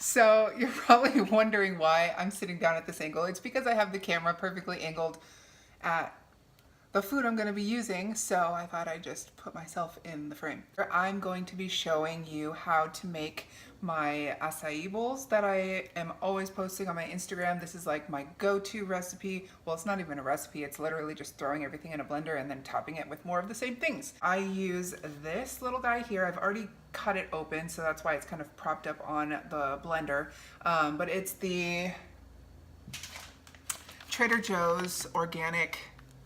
So you're probably wondering why I'm sitting down at this angle. It's because I have the camera perfectly angled at the food I'm going to be using, so I thought I'd just put myself in the frame. I'm going to be showing you how to make my acai bowls that I am always posting on my Instagram. This is like my go-to recipe. Well, it's not even a recipe, it's literally just throwing everything in a blender and then topping it with more of the same things. I use this little guy here. I've already cut it open, so that's why it's kind of propped up on the blender. But it's the Trader Joe's organic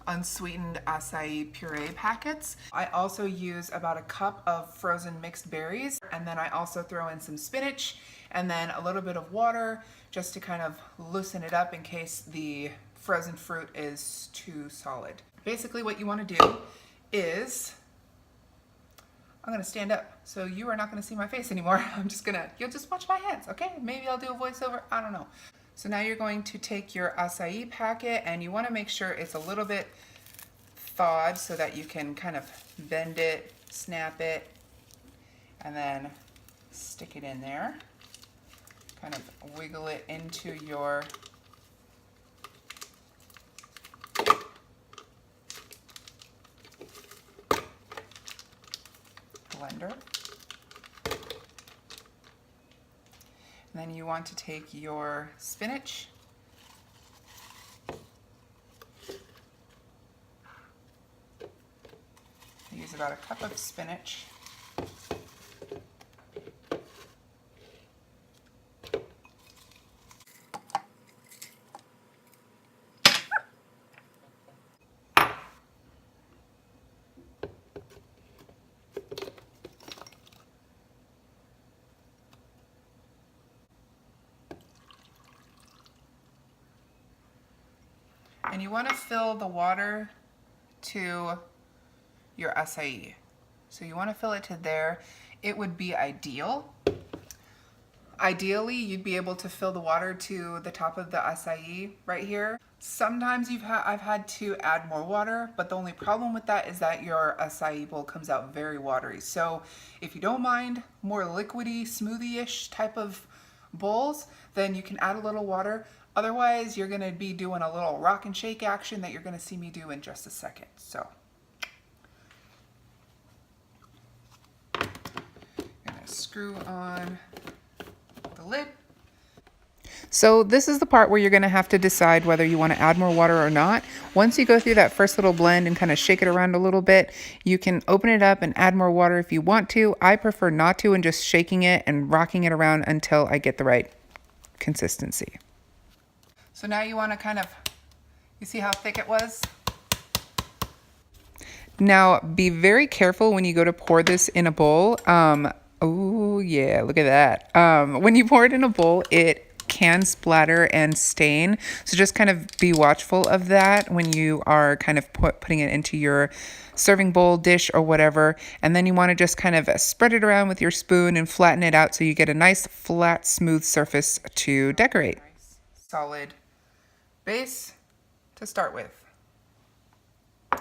unsweetened acai puree packets. I also use about a cup of frozen mixed berries, and then I also throw in some spinach and then a little bit of water just to kind of loosen it up in case the frozen fruit is too solid. Basically what you want to do is, I'm gonna stand up, so you are not gonna see my face anymore. You'll just watch my hands, okay? Maybe I'll do a voiceover, I don't know. So now you're going to take your acai packet and you want to make sure it's a little bit thawed so that you can kind of bend it, snap it, and then stick it in there. Kind of wiggle it into your blender. And then you want to take your spinach, use about a cup of spinach, and you want to fill the water to your acai. So you want to fill it to there. It would be ideal. Ideally, you'd be able to fill the water to the top of the acai right here. Sometimes I've had to add more water, but the only problem with that is that your acai bowl comes out very watery. So if you don't mind more liquidy, smoothie-ish type of bowls, then you can add a little water. Otherwise, you're gonna be doing a little rock and shake action that you're gonna see me do in just a second. So, I'm gonna screw on the lid. So this is the part where you're going to have to decide whether you want to add more water or not. Once you go through that first little blend and kind of shake it around a little bit, you can open it up and add more water if you want to. I prefer not to, and just shaking it and rocking it around until I get the right consistency. So now you want to kind of, you see how thick it was? Now be very careful when you go to pour this in a bowl. Oh yeah, look at that. When you pour it in a bowl, it can splatter and stain. So just kind of be watchful of that when you are kind of putting it into your serving bowl, dish, or whatever. And then you want to just kind of spread it around with your spoon and flatten it out so you get a nice flat, smooth surface to decorate. Nice, solid base to start with.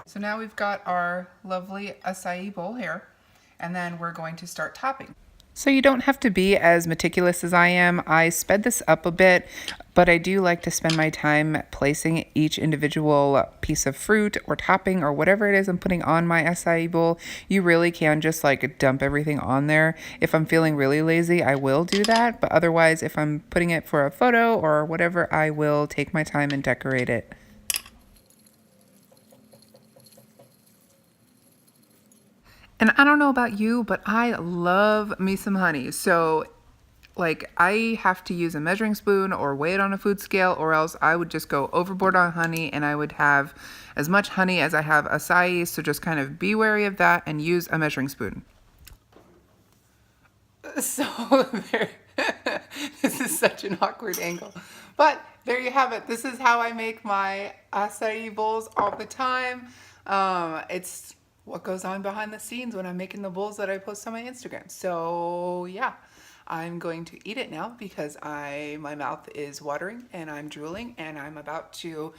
So now we've got our lovely acai bowl here, and then we're going to start topping. So you don't have to be as meticulous as I am. I sped this up a bit, but I do like to spend my time placing each individual piece of fruit or topping or whatever it is I'm putting on my acai bowl. You really can just like dump everything on there. If I'm feeling really lazy, I will do that, but otherwise if I'm putting it for a photo or whatever, I will take my time and decorate it. And I don't know about you, but I love me some honey. So like I have to use a measuring spoon or weigh it on a food scale, or else I would just go overboard on honey and I would have as much honey as I have acai. So just kind of be wary of that and use a measuring spoon. So there, this is such an awkward angle, but there you have it. This is how I make my acai bowls all the time. It's what goes on behind the scenes when I'm making the bowls that I post on my Instagram. So yeah, I'm going to eat it now because my mouth is watering and I'm drooling and I'm about to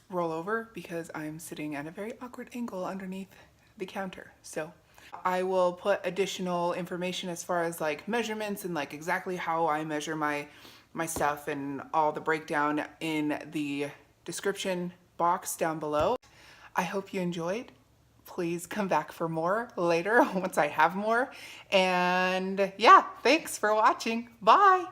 roll over because I'm sitting at a very awkward angle underneath the counter. So I will put additional information as far as like measurements and like exactly how I measure my stuff and all the breakdown in the description box down below. I hope you enjoyed. Please come back for more later once I have more. And yeah, thanks for watching. Bye.